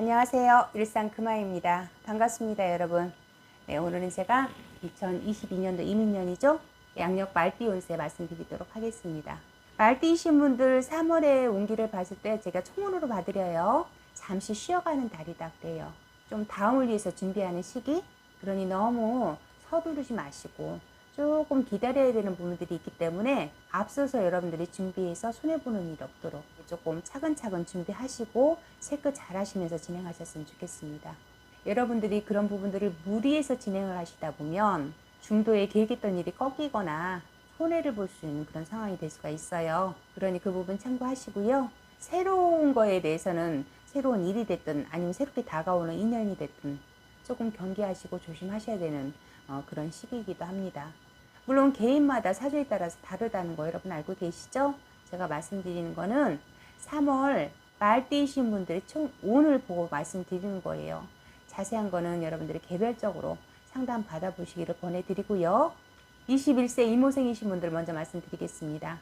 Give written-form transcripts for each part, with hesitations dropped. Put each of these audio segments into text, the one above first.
안녕하세요. 일상 금화입니다. 반갑습니다, 여러분. 네, 오늘은 제가 2022년도 이민년이죠. 양력 말띠 운세 말씀드리도록 하겠습니다. 말띠이신 분들 3월에 운기를 봤을 때 제가 총운으로 봐드려요. 잠시 쉬어가는 달이다 그래요. 좀 다음을 위해서 준비하는 시기? 그러니 너무 서두르지 마시고 조금 기다려야 되는 부분들이 있기 때문에 앞서서 여러분들이 준비해서 손해보는 일이 없도록 조금 차근차근 준비하시고 체크 잘 하시면서 진행하셨으면 좋겠습니다. 여러분들이 그런 부분들을 무리해서 진행을 하시다 보면 중도에 계획했던 일이 꺾이거나 손해를 볼 수 있는 그런 상황이 될 수가 있어요. 그러니 그 부분 참고하시고요. 새로운 거에 대해서는 새로운 일이 됐든 아니면 새롭게 다가오는 인연이 됐든 조금 경계하시고 조심하셔야 되는 그런 시기이기도 합니다. 물론 개인마다 사주에 따라서 다르다는 거 여러분 알고 계시죠? 제가 말씀드리는 거는 3월 말띠이신 분들의 총 운을 보고 말씀드리는 거예요. 자세한 거는 여러분들이 개별적으로 상담 받아보시기를 권해드리고요. 21세 이모생이신 분들 먼저 말씀드리겠습니다.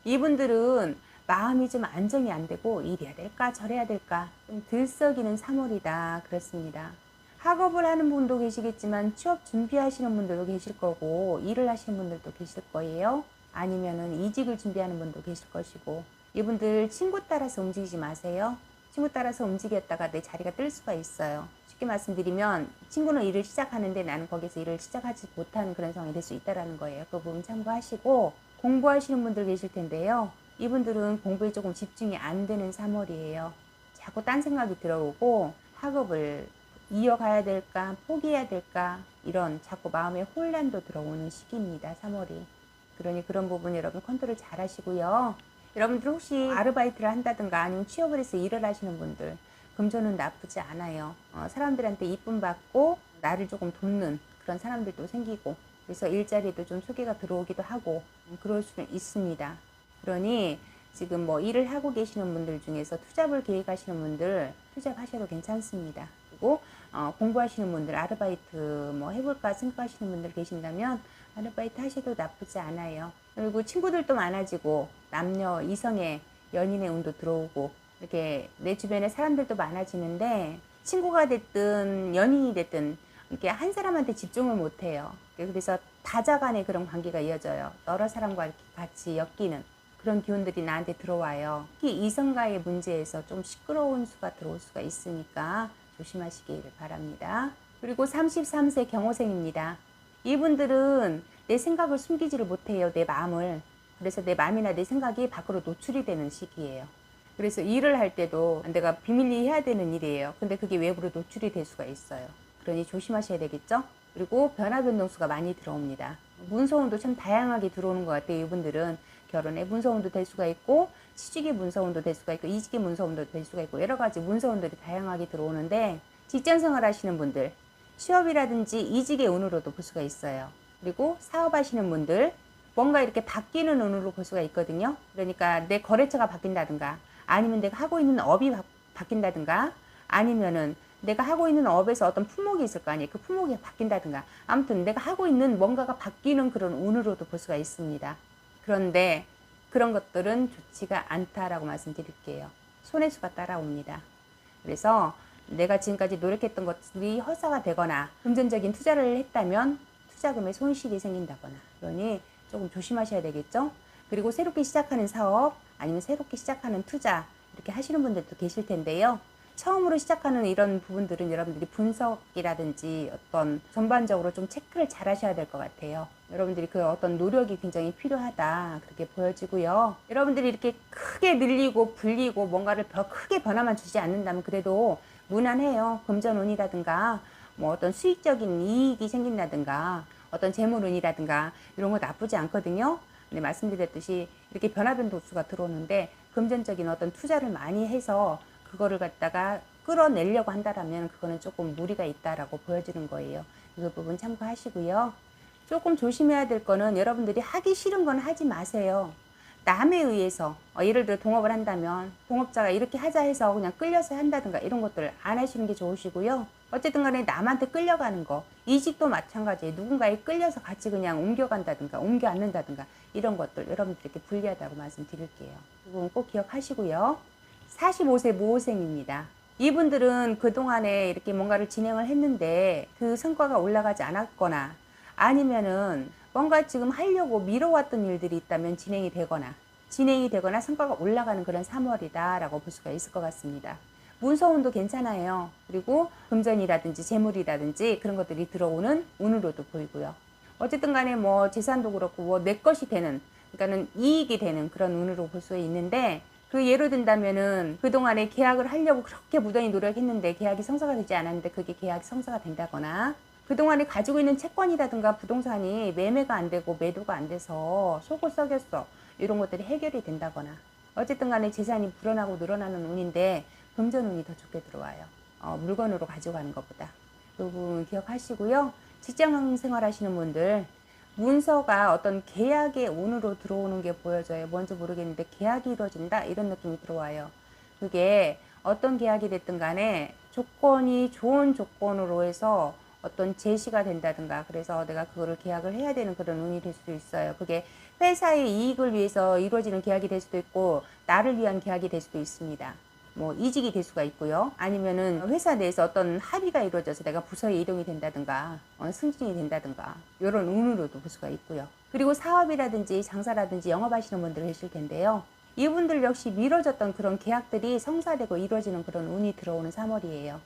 이분들은 마음이 좀 안정이 안 되고 이래야 될까 저래야 될까 좀 들썩이는 3월이다 그렇습니다. 학업을 하는 분도 계시겠지만 취업 준비하시는 분들도 계실 거고 일을 하시는 분들도 계실 거예요. 아니면은 이직을 준비하는 분도 계실 것이고 이분들 친구 따라서 움직이지 마세요. 친구 따라서 움직였다가 내 자리가 뜰 수가 있어요. 쉽게 말씀드리면 친구는 일을 시작하는데 나는 거기서 일을 시작하지 못하는 그런 상황이 될 수 있다는 거예요. 그 부분 참고하시고 공부하시는 분들 계실 텐데요. 이분들은 공부에 조금 집중이 안 되는 3월이에요. 자꾸 딴 생각이 들어오고 학업을 이어가야 될까 포기해야 될까 이런 자꾸 마음의 혼란도 들어오는 시기입니다. 3월이. 그러니 그런 부분 여러분 컨트롤 잘 하시고요. 여러분들 혹시 아르바이트를 한다든가 아니면 취업을 해서 일을 하시는 분들 금전은 나쁘지 않아요. 사람들한테 이쁨 받고 나를 조금 돕는 그런 사람들도 생기고 그래서 일자리도 좀 소개가 들어오기도 하고 그럴 수는 있습니다. 그러니 지금 뭐 일을 하고 계시는 분들 중에서 투잡을 계획하시는 분들 투잡하셔도 괜찮습니다. 그리고 공부하시는 분들 아르바이트 뭐 해볼까 생각하시는 분들 계신다면 아르바이트 하셔도 나쁘지 않아요. 그리고 친구들도 많아지고 남녀 이성의 연인의 운도 들어오고 이렇게 내 주변에 사람들도 많아지는데 친구가 됐든 연인이 됐든 이렇게 한 사람한테 집중을 못해요. 그래서 다자간의 그런 관계가 이어져요. 여러 사람과 이렇게 같이 엮이는 그런 기운들이 나한테 들어와요. 특히 이성과의 문제에서 좀 시끄러운 수가 들어올 수가 있으니까 조심하시길 바랍니다. 그리고 33세 경호생입니다. 이분들은 내 생각을 숨기지를 못해요. 내 마음을. 그래서 내 마음이나 내 생각이 밖으로 노출이 되는 시기예요. 그래서 일을 할 때도 내가 비밀리 해야 되는 일이에요. 근데 그게 외부로 노출이 될 수가 있어요. 그러니 조심하셔야 되겠죠? 그리고 변화 변동수가 많이 들어옵니다. 문서운도 참 다양하게 들어오는 것 같아요. 이분들은 결혼의 문서운도 될 수가 있고 취직의 문서운도 될 수가 있고 이직의 문서운도 될 수가 있고 여러 가지 문서운들이 다양하게 들어오는데 직장생활 하시는 분들 취업이라든지 이직의 운으로도 볼 수가 있어요. 그리고 사업하시는 분들 뭔가 이렇게 바뀌는 운으로 볼 수가 있거든요. 그러니까 내 거래처가 바뀐다든가 아니면 내가 하고 있는 업이 바뀐다든가 아니면은 내가 하고 있는 업에서 어떤 품목이 있을 거 아니에요. 그 품목이 바뀐다든가 아무튼 내가 하고 있는 뭔가가 바뀌는 그런 운으로도 볼 수가 있습니다. 그런데 그런 것들은 좋지가 않다라고 말씀드릴게요. 손해수가 따라옵니다. 그래서 내가 지금까지 노력했던 것들이 허사가 되거나 금전적인 투자를 했다면 투자금에 손실이 생긴다거나 그러니 조금 조심하셔야 되겠죠. 그리고 새롭게 시작하는 사업 아니면 새롭게 시작하는 투자 이렇게 하시는 분들도 계실 텐데요. 처음으로 시작하는 이런 부분들은 여러분들이 분석이라든지 어떤 전반적으로 좀 체크를 잘 하셔야 될 것 같아요. 여러분들이 그 어떤 노력이 굉장히 필요하다 그렇게 보여지고요. 여러분들이 이렇게 크게 늘리고 불리고 뭔가를 더 크게 변화만 주지 않는다면 그래도 무난해요. 금전운이라든가 뭐 어떤 수익적인 이익이 생긴다든가 어떤 재물운이라든가 이런 거 나쁘지 않거든요. 근데 말씀드렸듯이 이렇게 변화된 도수가 들어오는데 금전적인 어떤 투자를 많이 해서 그거를 갖다가 끌어내려고 한다라면 그거는 조금 무리가 있다라고 보여지는 거예요. 이 부분 참고하시고요. 조금 조심해야 될 거는 여러분들이 하기 싫은 건 하지 마세요. 남에 의해서 예를 들어 동업을 한다면 동업자가 이렇게 하자 해서 그냥 끌려서 한다든가 이런 것들 안 하시는 게 좋으시고요. 어쨌든 간에 남한테 끌려가는 거 이직도 마찬가지예요. 누군가에 끌려서 같이 그냥 옮겨간다든가 옮겨 앉는다든가 이런 것들 여러분들에게 불리하다고 말씀드릴게요. 이 부분 꼭 기억하시고요. 45세 모호생입니다. 이분들은 그동안에 이렇게 뭔가를 진행을 했는데 그 성과가 올라가지 않았거나 아니면은 뭔가 지금 하려고 미뤄왔던 일들이 있다면 진행이 되거나 성과가 올라가는 그런 3월이다라고 볼 수가 있을 것 같습니다. 문서운도 괜찮아요. 그리고 금전이라든지 재물이라든지 그런 것들이 들어오는 운으로도 보이고요. 어쨌든 간에 뭐 재산도 그렇고 뭐 내 것이 되는, 그러니까는 이익이 되는 그런 운으로 볼 수 있는데, 그 예로 든다면은 그동안에 계약을 하려고 그렇게 무던히 노력했는데 계약이 성사가 되지 않았는데 그게 계약이 성사가 된다거나, 그동안에 가지고 있는 채권이라든가 부동산이 매매가 안 되고 매도가 안 돼서 속을 썩였어, 이런 것들이 해결이 된다거나, 어쨌든 간에 재산이 불어나고 늘어나는 운인데 금전 운이 더 좋게 들어와요. 물건으로 가지고 가는 것보다. 그 부분 기억하시고요. 직장 생활 하시는 분들, 문서가 어떤 계약의 운으로 들어오는 게 보여져요. 뭔지 모르겠는데 계약이 이루어진다, 이런 느낌이 들어와요. 그게 어떤 계약이 됐든 간에 조건이 좋은 조건으로 해서 어떤 제시가 된다든가, 그래서 내가 그거를 계약을 해야 되는 그런 운이 될 수도 있어요. 그게 회사의 이익을 위해서 이루어지는 계약이 될 수도 있고 나를 위한 계약이 될 수도 있습니다. 뭐 이직이 될 수가 있고요. 아니면은 회사 내에서 어떤 합의가 이루어져서 내가 부서에 이동이 된다든가 승진이 된다든가, 이런 운으로도 볼 수가 있고요. 그리고 사업이라든지 장사라든지 영업하시는 분들 계실 텐데요. 이분들 역시 미뤄졌던 그런 계약들이 성사되고 이루어지는 그런 운이 들어오는 3월이에요.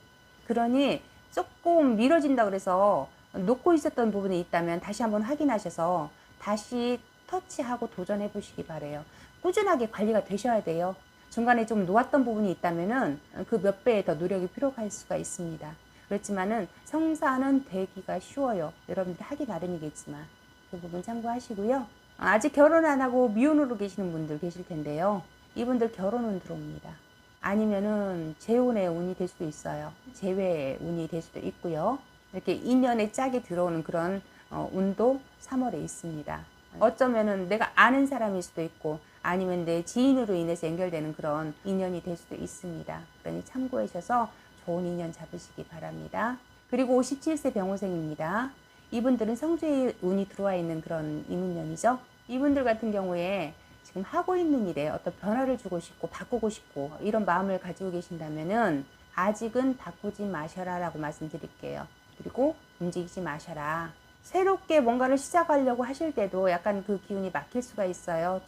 그러니 조금 미뤄진다 그래서 놓고 있었던 부분이 있다면 다시 한번 확인하셔서 다시 터치하고 도전해 보시기 바래요. 꾸준하게 관리가 되셔야 돼요. 중간에 좀 놓았던 부분이 있다면은 그 몇 배의 더 노력이 필요할 수가 있습니다. 그렇지만은 성사는 되기가 쉬워요. 여러분들 하기 나름이겠지만 그 부분 참고하시고요. 아직 결혼 안 하고 미혼으로 계시는 분들 계실 텐데요. 이분들 결혼은 들어옵니다. 아니면은 재혼의 운이 될 수도 있어요. 재회의 운이 될 수도 있고요. 이렇게 인연에 짝이 들어오는 그런 운도 3월에 있습니다. 어쩌면은 내가 아는 사람일 수도 있고 아니면 내 지인으로 인해서 연결되는 그런 인연이 될 수도 있습니다. 그러니 참고하셔서 좋은 인연 잡으시기 바랍니다. 그리고 57세 병호생입니다. 이분들은 성주의 운이 들어와 있는 그런 이민년이죠. 이분들 같은 경우에 지금 하고 있는 일에 어떤 변화를 주고 싶고 바꾸고 싶고 이런 마음을 가지고 계신다면은 아직은 바꾸지 마셔라 라고 말씀드릴게요. 그리고 움직이지 마셔라. 새롭게 뭔가를 시작하려고 하실 때도 약간 그 기운이 막힐 수가 있어요.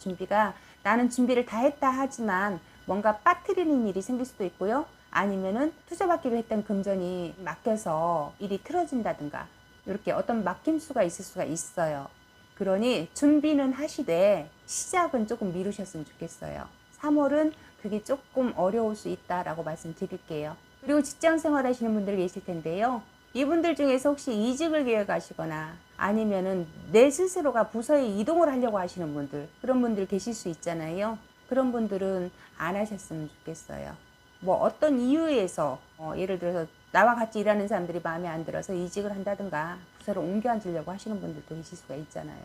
나는 준비를 다 했다 하지만 뭔가 빠뜨리는 일이 생길 수도 있고요. 아니면은 투자받기로 했던 금전이 막혀서 일이 틀어진다든가, 이렇게 어떤 막힘수가 있을 수가 있어요. 그러니 준비는 하시되 시작은 조금 미루셨으면 좋겠어요. 3월은 그게 조금 어려울 수 있다라고 말씀드릴게요. 그리고 직장 생활 하시는 분들 계실 텐데요. 이분들 중에서 혹시 이직을 계획하시거나 아니면은 내 스스로가 부서에 이동을 하려고 하시는 분들, 그런 분들 계실 수 있잖아요. 그런 분들은 안 하셨으면 좋겠어요. 뭐 어떤 이유에서 예를 들어서 나와 같이 일하는 사람들이 마음에 안 들어서 이직을 한다든가 부서로 옮겨 앉으려고 하시는 분들도 계실 수가 있잖아요.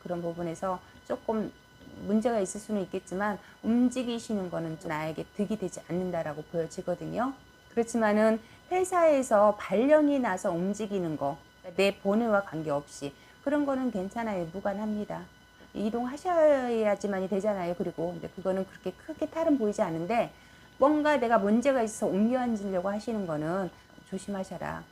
그런 부분에서 조금 문제가 있을 수는 있겠지만 움직이시는 거는 나에게 득이 되지 않는다라고 보여지거든요. 그렇지만은 회사에서 발령이 나서 움직이는 거, 내 본의와 관계없이 그런 거는 괜찮아요. 무관합니다. 이동하셔야지만이 되잖아요. 그리고 근데 그거는 그렇게 크게 탈은 보이지 않는데, 뭔가 내가 문제가 있어서 옮겨 앉으려고 하시는 거는 조심하셔라.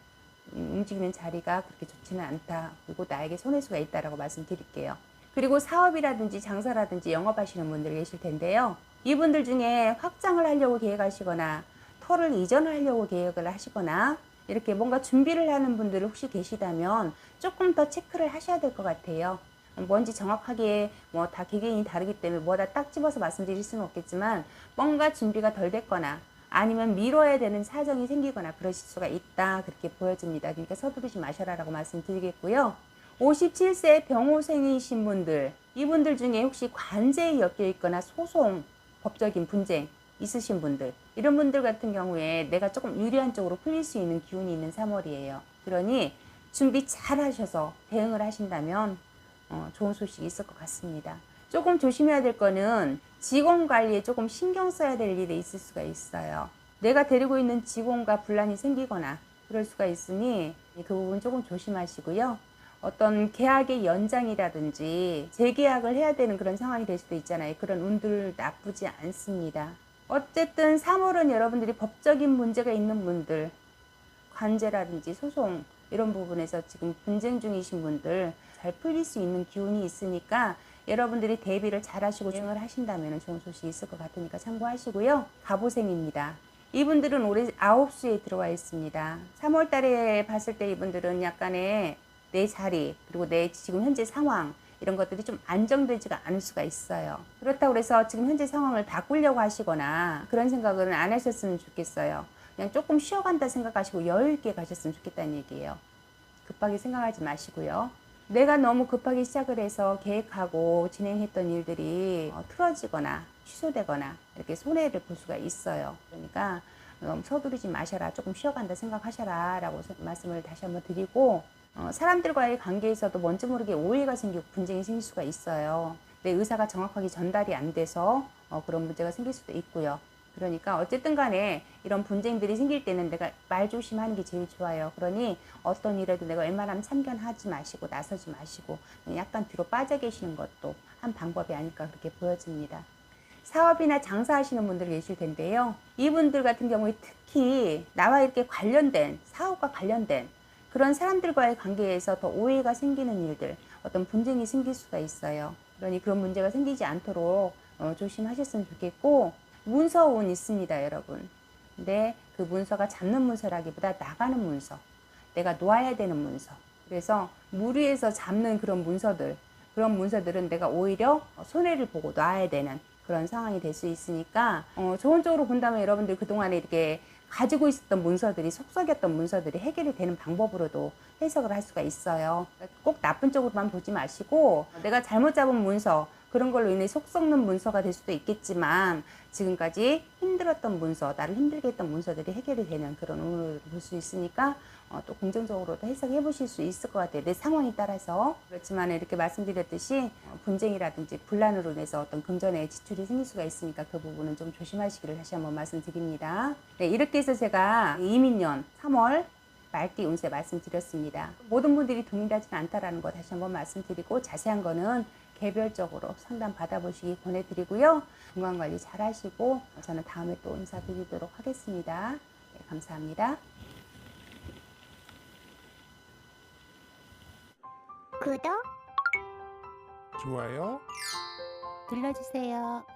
움직이는 자리가 그렇게 좋지는 않다. 그리고 나에게 손해수가 있다라고 말씀드릴게요. 그리고 사업이라든지 장사라든지 영업하시는 분들 계실 텐데요. 이분들 중에 확장을 하려고 계획하시거나 터를 이전하려고 계획을 하시거나 이렇게 뭔가 준비를 하는 분들이 혹시 계시다면 조금 더 체크를 하셔야 될 것 같아요. 뭔지 정확하게 뭐 다 개개인이 다르기 때문에 뭐다 딱 집어서 말씀드릴 수는 없겠지만, 뭔가 준비가 덜 됐거나 아니면 미뤄야 되는 사정이 생기거나 그러실 수가 있다, 그렇게 보여집니다. 그러니까 서두르지 마셔라라고 말씀드리겠고요. 57세 병호생이신 분들, 이분들 중에 혹시 관제에 엮여 있거나 소송, 법적인 분쟁 있으신 분들, 이런 분들 같은 경우에 내가 조금 유리한 쪽으로 풀릴 수 있는 기운이 있는 3월이에요. 그러니 준비 잘 하셔서 대응을 하신다면 좋은 소식이 있을 것 같습니다. 조금 조심해야 될 거는 직원 관리에 조금 신경 써야 될 일이 있을 수가 있어요. 내가 데리고 있는 직원과 분란이 생기거나 그럴 수가 있으니 그 부분 조금 조심하시고요. 어떤 계약의 연장이라든지 재계약을 해야 되는 그런 상황이 될 수도 있잖아요. 그런 운들 나쁘지 않습니다. 어쨌든 3월은 여러분들이 법적인 문제가 있는 분들, 관제라든지 소송 이런 부분에서 지금 분쟁 중이신 분들 잘 풀릴 수 있는 기운이 있으니까 여러분들이 대비를 잘 하시고 대응을 하신다면 좋은 소식이 있을 것 같으니까 참고하시고요. 갑오생입니다. 이분들은 올해 9수에 들어와 있습니다. 3월 달에 봤을 때 이분들은 약간의 내 자리 그리고 내 지금 현재 상황 이런 것들이 좀 안정되지가 않을 수가 있어요. 그렇다고 해서 지금 현재 상황을 바꾸려고 하시거나 그런 생각은 안 하셨으면 좋겠어요. 그냥 조금 쉬어간다 생각하시고 여유 있게 가셨으면 좋겠다는 얘기예요. 급하게 생각하지 마시고요. 내가 너무 급하게 시작을 해서 계획하고 진행했던 일들이 틀어지거나 취소되거나 이렇게 손해를 볼 수가 있어요. 그러니까 너무 서두르지 마셔라. 조금 쉬어간다 생각하셔라 라고 말씀을 다시 한번 드리고 사람들과의 관계에서도 뭔지 모르게 오해가 생기고 분쟁이 생길 수가 있어요. 내 의사가 정확하게 전달이 안 돼서 그런 문제가 생길 수도 있고요. 그러니까 어쨌든 간에 이런 분쟁들이 생길 때는 내가 말 조심하는 게 제일 좋아요. 그러니 어떤 일에도 내가 웬만하면 참견하지 마시고 나서지 마시고 약간 뒤로 빠져 계시는 것도 한 방법이 아닐까 그렇게 보여집니다. 사업이나 장사하시는 분들 계실 텐데요. 이분들 같은 경우에 특히 나와 이렇게 관련된 사업과 관련된 그런 사람들과의 관계에서 더 오해가 생기는 일들, 어떤 분쟁이 생길 수가 있어요. 그러니 그런 문제가 생기지 않도록 조심하셨으면 좋겠고 문서운 있습니다, 여러분. 근데 그 문서가 잡는 문서라기보다 나가는 문서, 내가 놓아야 되는 문서. 그래서 무리해서 잡는 그런 문서들은 내가 오히려 손해를 보고 놔야 되는 그런 상황이 될 수 있으니까 좋은 쪽으로 본다면 여러분들 그동안에 이렇게 가지고 있었던 문서들이 속썩였던 문서들이 해결이 되는 방법으로도 해석을 할 수가 있어요. 꼭 나쁜 쪽으로만 보지 마시고 내가 잘못 잡은 문서 그런 걸로 인해 속 썩는 문서가 될 수도 있겠지만 지금까지 힘들었던 문서, 나를 힘들게 했던 문서들이 해결이 되는 그런 운으로 볼 수 있으니까 또 긍정적으로도 해석해 보실 수 있을 것 같아요. 내 상황에 따라서. 그렇지만 이렇게 말씀드렸듯이 분쟁이라든지 분란으로 인해서 어떤 금전의 지출이 생길 수가 있으니까 그 부분은 좀 조심하시기를 다시 한번 말씀드립니다. 네, 이렇게 해서 제가 이민년 3월 말띠 운세 말씀드렸습니다. 모든 분들이 동일하지는 않다라는 거 다시 한번 말씀드리고 자세한 거는 개별적으로 상담 받아보시기 권해드리고요. 건강관리 잘 하시고 저는 다음에 또 인사드리도록 하겠습니다. 네, 감사합니다. 구독 좋아요 눌러주세요.